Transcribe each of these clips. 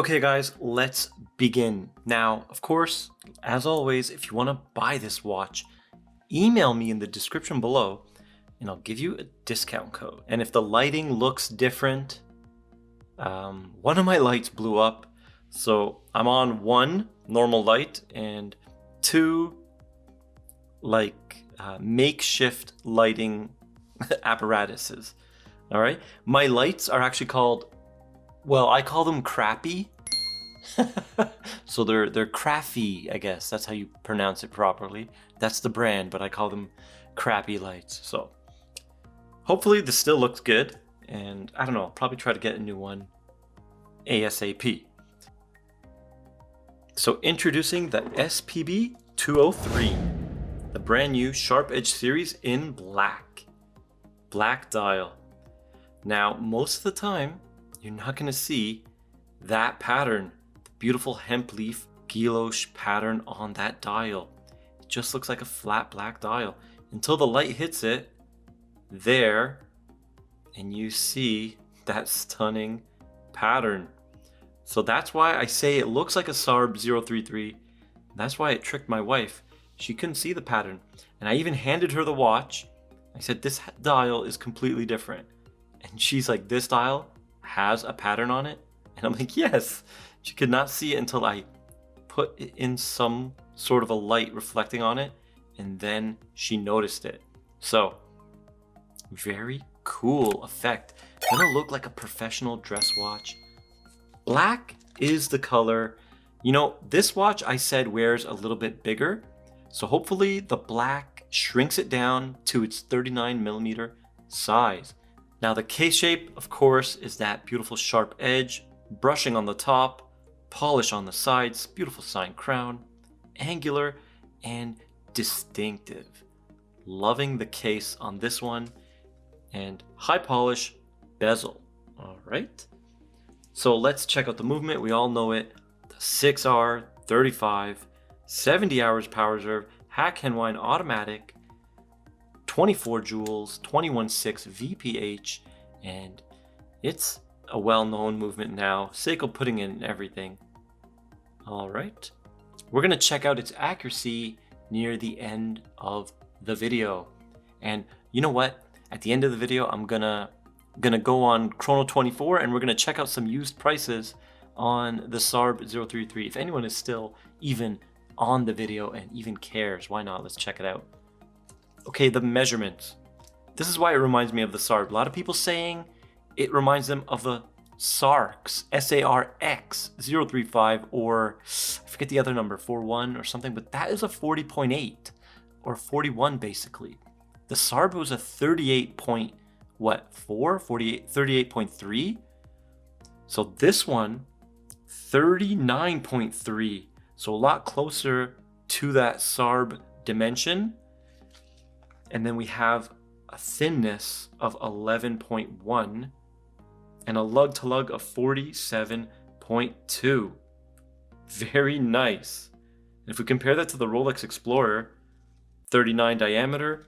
Okay guys, let's begin. Now, of course, as always, if you want to buy this watch, email me in the description below and I'll give you a discount code. And if the lighting looks different, one of my lights blew up. So I'm on one normal light and two makeshift lighting apparatuses. All right. My lights are actually called, well, I call them crappy. So they're crappy, I guess. That's how you pronounce it properly. That's the brand, but I call them crappy lights. So hopefully this still looks good. And I don't know, I'll probably try to get a new one ASAP. So introducing the SPB203, the brand new Sharp Edge series in black dial. Now, most of the time, you're not going to see that pattern, the beautiful hemp leaf guilloche pattern on that dial. It just looks like a flat black dial until the light hits it there and you see that stunning pattern. So that's why I say it looks like a SARB033. That's why it tricked my wife. She couldn't see the pattern. And I even handed her the watch. I said, this dial is completely different. And she's like, this dial has a pattern on it? And I'm like, yes. She could not see it until I put it in some sort of a light reflecting on it. And then she noticed it. So, very cool effect. Gonna look like a professional dress watch. Black is the color. You know, this watch I said wears a little bit bigger. So hopefully the black shrinks it down to its 39mm size. Now the case shape, of course, is that beautiful sharp edge, brushing on the top, polish on the sides, beautiful sign crown, angular and distinctive. Loving the case on this one, and high polish bezel. All right. So let's check out the movement. We all know it. The 6R35, 70 hours power reserve, hack Henwine automatic, 24 joules, 21.6 VPH, and it's a well-known movement now. Seiko putting in everything. All right. We're going to check out its accuracy near the end of the video. And you know what? At the end of the video, I'm gonna go on Chrono24 and we're gonna check out some used prices on the SARB033. If anyone is still even on the video and even cares, why not? Let's check it out. Okay, the measurements. This is why it reminds me of the SARB. A lot of people saying it reminds them of the SARX, SARX035, or I forget the other number, 41 or something, but that is a 40.8 or 41 basically. The SARB was a 38.3. So this one, 39.3. So a lot closer to that SARB dimension. And then we have a thinness of 11.1 and a lug to lug of 47.2. Very nice. And if we compare that to the Rolex Explorer, 39 diameter,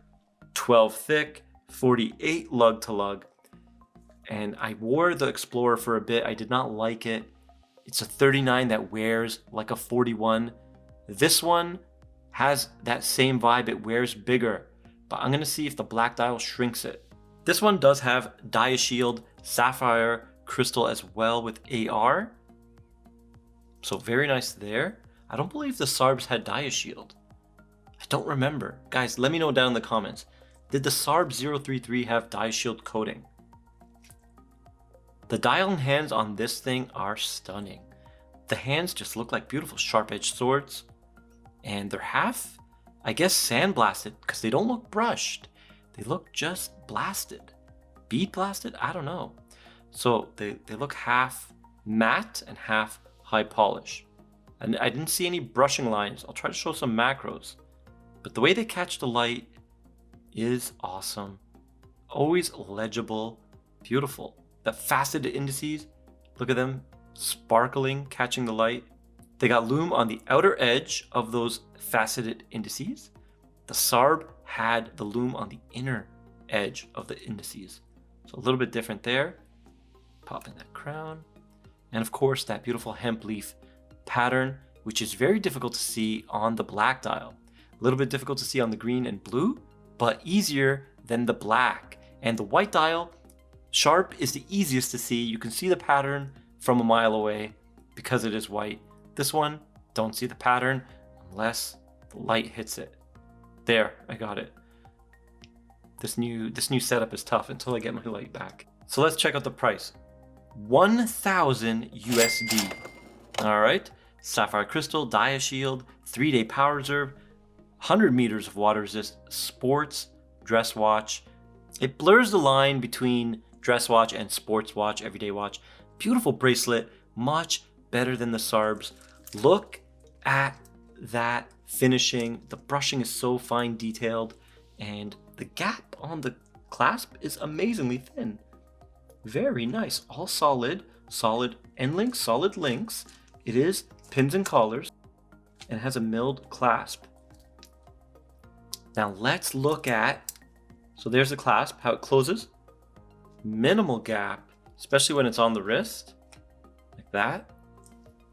12 thick, 48 lug to lug. And I wore the Explorer for a bit. I did not like it. It's a 39 that wears like a 41. This one has that same vibe. It wears bigger, but I'm gonna see if the black dial shrinks it. This one does have Diashield sapphire crystal as well with AR. So very nice there. I don't believe the SARBs had Diashield. I don't remember. Guys, let me know down in the comments. Did the SARB033 have Diashield coating? The dial and hands on this thing are stunning. The hands just look like beautiful sharp-edged swords. And they're half, I guess, sandblasted because they don't look brushed. They look just blasted. Bead blasted? I don't know. So they look half matte and half high polish. And I didn't see any brushing lines. I'll try to show some macros. But the way they catch the light is awesome. Always legible, beautiful. The faceted indices, look at them sparkling, catching the light. They got lume on the outer edge of those faceted indices. The SARB had the lume on the inner edge of the indices. So a little bit different there. Pop in that crown. And of course, that beautiful hemp leaf pattern, which is very difficult to see on the black dial. A little bit difficult to see on the green and blue, but easier than the black. And the white dial, sharp is the easiest to see. You can see the pattern from a mile away because it is white. This one, don't see the pattern unless the light hits it. There, I got it. This new setup is tough until I get my light back. So let's check out the price. 1,000 USD. All right, sapphire crystal, dia shield, 3-day power reserve, 100 meters of water resist, sports dress watch. It blurs the line between dress watch and sports watch, everyday watch. Beautiful bracelet, much better than the SARBs. Look at that finishing. The brushing is so fine detailed, and the gap on the clasp is amazingly thin. Very nice, all solid end links, solid links. It is pins and collars and has a milled clasp. Now let's look at, so there's the clasp, how it closes. Minimal gap, especially when it's on the wrist, like that.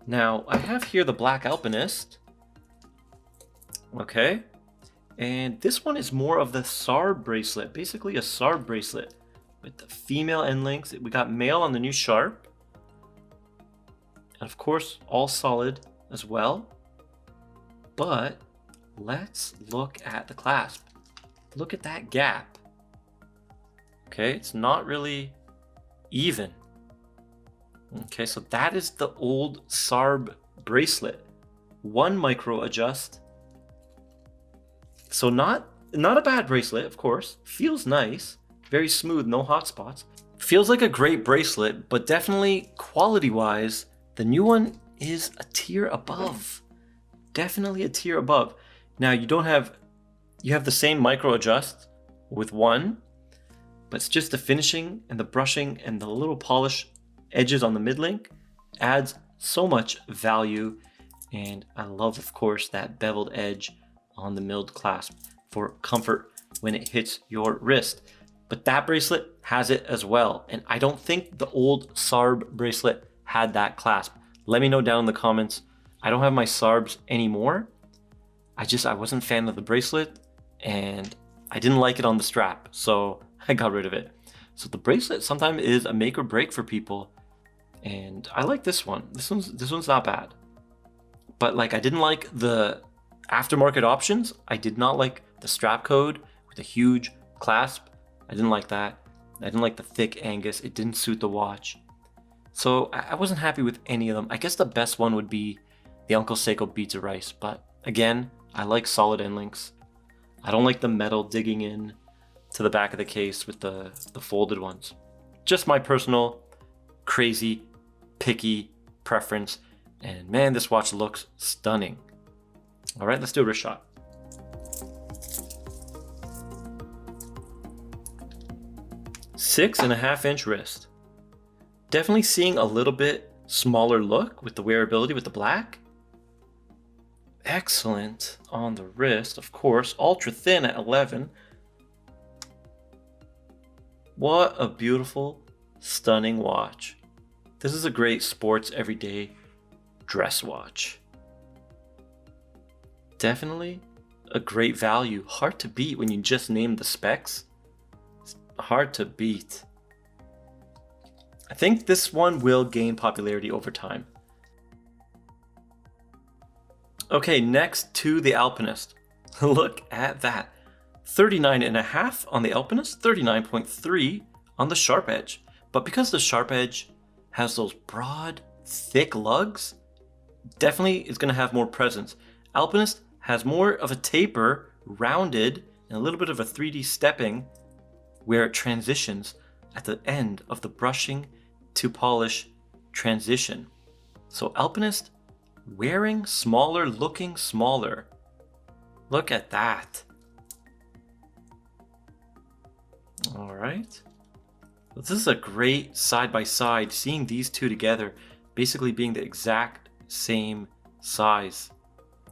Now I have here the Black Alpinist. Okay, and this one is more of the SARB bracelet, basically a SARB bracelet with the female end links. We got male on the new Sharp. And of course, all solid as well. But let's look at the clasp. Look at that gap. Okay, it's not really even. Okay, so that is the old SARB bracelet. 1 micro adjust. So not a bad bracelet, of course. Feels nice, very smooth, no hot spots. Feels like a great bracelet, but definitely quality-wise, the new one is a tier above. Definitely a tier above. Now you have the same micro adjust with one, but it's just the finishing and the brushing and the little polish edges on the mid link adds so much value. And I love, of course, that beveled edge on the milled clasp for comfort when it hits your wrist. But that bracelet has it as well. And I don't think the old SARB bracelet had that clasp. Let me know down in the comments. I don't have my SARBs anymore. I wasn't a fan of the bracelet and I didn't like it on the strap, so I got rid of it. So the bracelet sometimes is a make or break for people. And I like this one. This one's not bad. But like, I didn't like the aftermarket options. I did not like the strap code with a huge clasp. I didn't like that. I didn't like the thick Angus. It didn't suit the watch. So I wasn't happy with any of them. I guess the best one would be the Uncle Seiko Beads of Rice. But again, I like solid end links. I don't like the metal digging in to the back of the case with the folded ones. Just my personal, crazy, picky preference. And man, this watch looks stunning. All right, let's do a wrist shot. Six and a half inch wrist. Definitely seeing a little bit smaller look with the wearability with the black. Excellent on the wrist, of course. Ultra thin at 11. What a beautiful, stunning watch. This is a great sports everyday dress watch. Definitely a great value. Hard to beat when you just name the specs. It's hard to beat. I think this one will gain popularity over time. Okay, next to the Alpinist. Look at that. 39.5 on the Alpinist, 39.3 on the Sharp Edge. But because the Sharp Edge has those broad, thick lugs, definitely is going to have more presence. Alpinist has more of a taper, rounded, and a little bit of a 3D stepping where it transitions at the end of the brushing to polish transition. So Alpinist wearing smaller, looking smaller. Look at that. All right. This is a great side-by-side, seeing these two together, basically being the exact same size.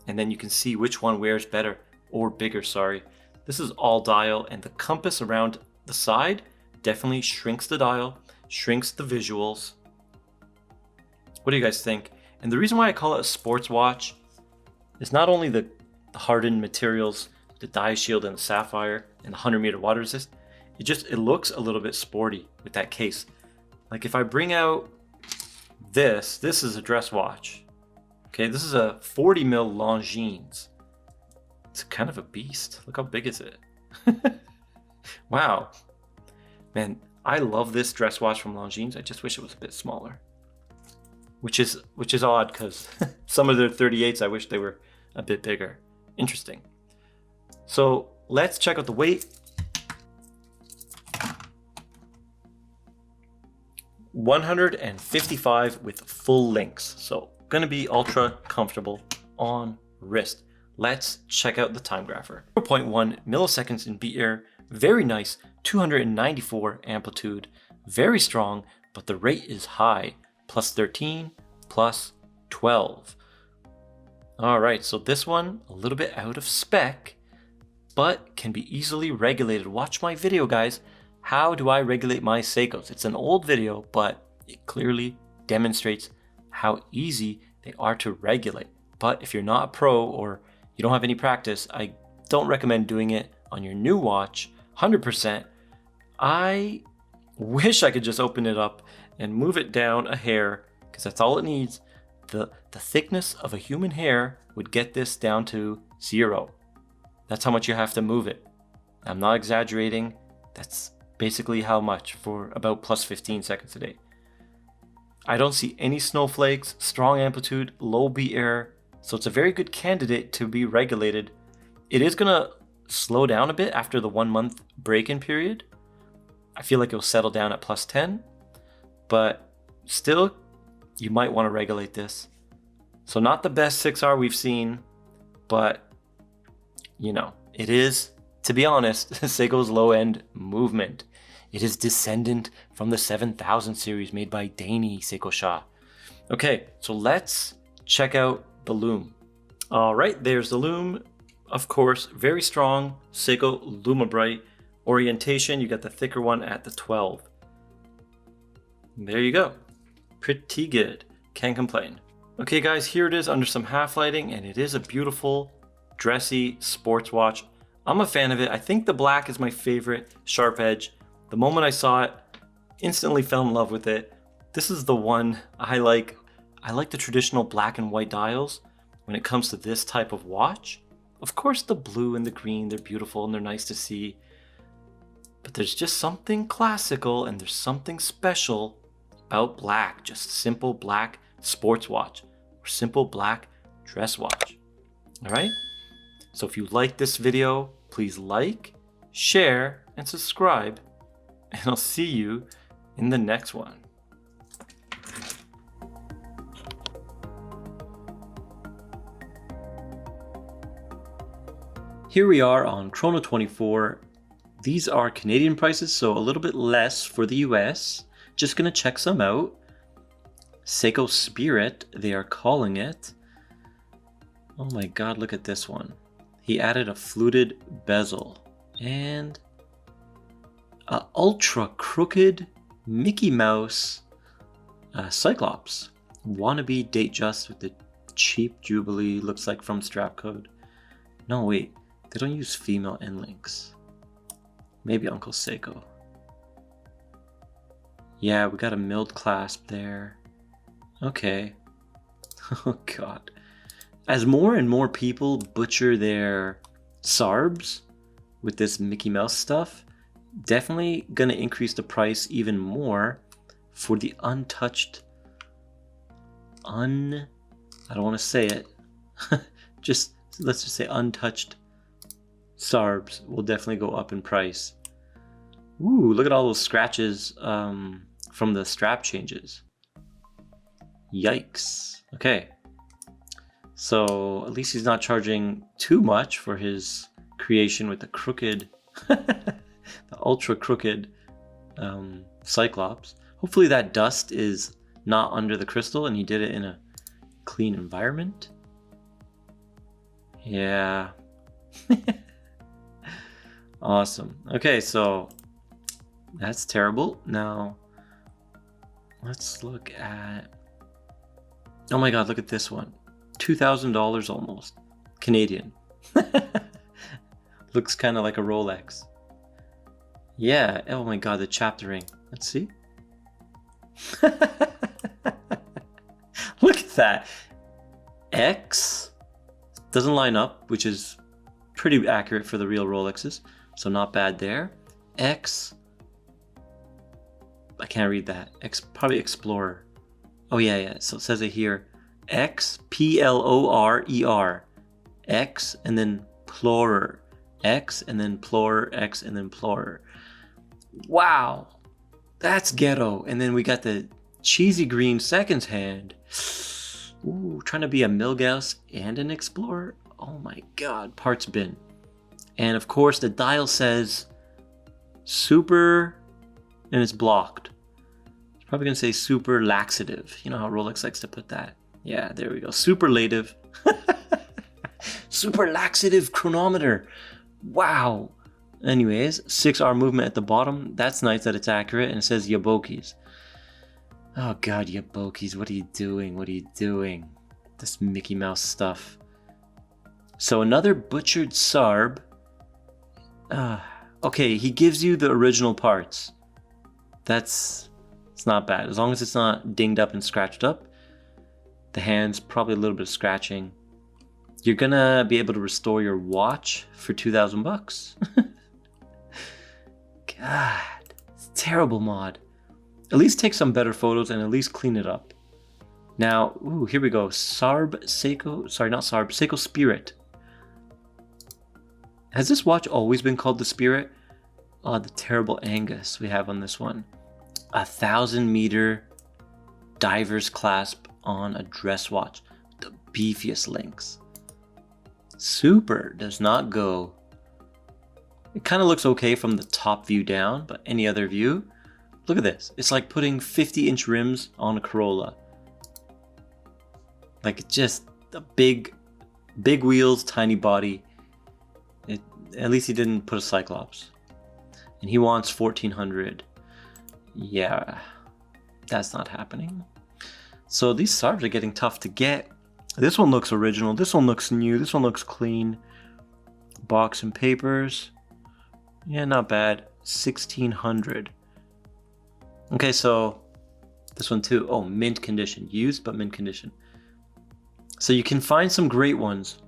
And then you can see which one wears better, or bigger, sorry. This is all dial, and the compass around the side definitely shrinks the dial, shrinks the visuals. What do you guys think? And the reason why I call it a sports watch is not only the hardened materials, the dye shield and the sapphire and the 100-meter water resist, it looks a little bit sporty with that case. Like if I bring out this is a dress watch. Okay, this is a 40 mil Longines. It's kind of a beast. Look how big is it? Wow. Man, I love this dress watch from Longines. I just wish it was a bit smaller. Which is odd because some of their 38s I wish they were a bit bigger. Interesting. So let's check out the weight. 155 with full links, so gonna be ultra comfortable on wrist. Let's check out the time grapher. 0.1 milliseconds in beat error, very nice, 294 amplitude, very strong, but the rate is high, plus 13, plus 12. All right, so this one, a little bit out of spec, but can be easily regulated. Watch my video, guys. How do I regulate my Seikos? It's an old video, but it clearly demonstrates how easy they are to regulate. But if you're not a pro or you don't have any practice, I don't recommend doing it on your new watch 100%. I wish I could just open it up and move it down a hair, because that's all it needs. The thickness of a human hair would get this down to 0. That's how much you have to move it. I'm not exaggerating. That's basically how much for about plus 15 seconds a day. I don't see any snowflakes, strong amplitude, low beat error, so it's a very good candidate to be regulated. It is gonna slow down a bit after the 1 month break-in period. I feel like it'll settle down at plus 10, but still, you might want to regulate this. So not the best 6R we've seen, but you know, it is, to be honest, Seiko's low-end movement. It is descendant from the 7000 series made by Dani Seiko Sha. Okay, so let's check out the loom. All right, there's the loom. Of course, very strong Seiko Lumabrite orientation. You got the thicker one at the 12. There you go. Pretty good. Can't complain. Okay guys, here it is under some half lighting, and it is a beautiful, dressy sports watch. I'm a fan of it. I think the black is my favorite sharp edge. The moment I saw it, instantly fell in love with it. This is the one I like. I like the traditional black and white dials when it comes to this type of watch. Of course, the blue and the green, they're beautiful and they're nice to see. But there's just something classical and there's something special about black. Just simple black sports watch or simple black dress watch. All right? So if you like this video, please like, share, and subscribe. And I'll see you in the next one. Here we are on Chrono 24. These are Canadian prices, so a little bit less for the US. Just gonna check some out. Seiko Spirit, they are calling it. Oh my god, look at this one. He added a fluted bezel and a ultra crooked Mickey Mouse Cyclops. Wannabe date just with the cheap Jubilee, looks like from strap code. No, wait, they don't use female end links. Maybe Uncle Seiko. Yeah, we got a milled clasp there. Okay. Oh god. As more and more people butcher their SARBs with this Mickey Mouse stuff, definitely gonna increase the price even more for the untouched, I don't want to say it, let's just say untouched SARBs will definitely go up in price. Ooh, look at all those scratches from the strap changes. Yikes. Okay. So at least he's not charging too much for his creation with the crooked, the ultra crooked Cyclops. Hopefully that dust is not under the crystal and he did it in a clean environment. Yeah. Awesome. Okay, so that's terrible. Now let's look at Oh my god, look at this one. $2,000 almost. Canadian. Looks kind of like a Rolex. Yeah, oh my god, the chapter ring. Let's see. Look at that. X doesn't line up, which is pretty accurate for the real Rolexes. So not bad there. X. I can't read that. X, probably Explorer. Oh yeah. So it says it here. X, P-L-O-R-E-R. X and then Plorer. X and then Plorer, X and then Plorer. Wow. That's ghetto. And then we got the cheesy green seconds hand. Ooh, trying to be a Milgauss and an Explorer. Oh my god. Parts bin. And of course the dial says super and it's blocked. It's probably going to say super laxative. You know how Rolex likes to put that. Yeah, there we go. Superlative. Super laxative chronometer. Wow. Anyways, 6-hour movement at the bottom. That's nice that it's accurate. And it says Yabokis. Oh god, Yabokis. What are you doing? What are you doing? This Mickey Mouse stuff. So another butchered SARB. Okay, he gives you the original parts. It's not bad. As long as it's not dinged up and scratched up. The hand's probably a little bit of scratching. You're gonna be able to restore your watch for $2,000. God, it's a terrible mod. At least take some better photos and at least clean it up. Now, ooh, here we go. SARB033. Spirit. Has this watch always been called the Spirit? Oh, the terrible Angus we have on this one. 1,000-meter diver's clasp on a dress watch. The beefiest links. Super does not go. It kind of looks okay from the top view down, but any other view, look at this. It's like putting 50-inch rims on a Corolla. Like it's just a big wheels, tiny body. At least he didn't put a Cyclops. And he wants 1,400. Yeah, that's not happening. So these SARBs are getting tough to get. This one looks original. This one looks new. This one looks clean. Box and papers. Yeah, not bad. 1,600. Okay, so this one too. Oh, mint condition. Used, but mint condition. So you can find some great ones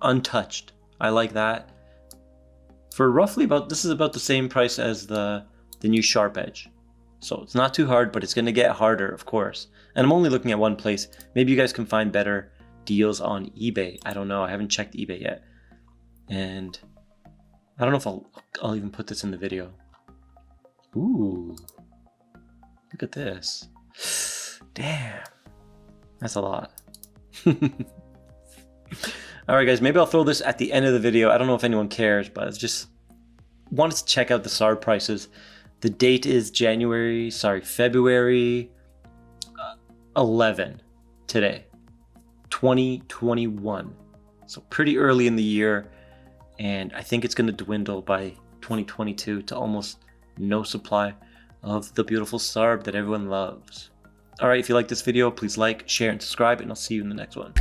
untouched. I like that. For roughly this is about the same price as the new Sharp Edge. So it's not too hard, but it's going to get harder, of course. And I'm only looking at one place. Maybe you guys can find better deals on eBay. I don't know. I haven't checked eBay yet. And I don't know if I'll even put this in the video. Ooh. Look at this. Damn. That's a lot. Alright guys, maybe I'll throw this at the end of the video. I don't know if anyone cares, but I just wanted to check out the SARB prices. The date is February 11 today, 2021. So pretty early in the year, and I think it's going to dwindle by 2022 to almost no supply of the beautiful SARB that everyone loves. Alright, if you like this video, please like, share, and subscribe, and I'll see you in the next one.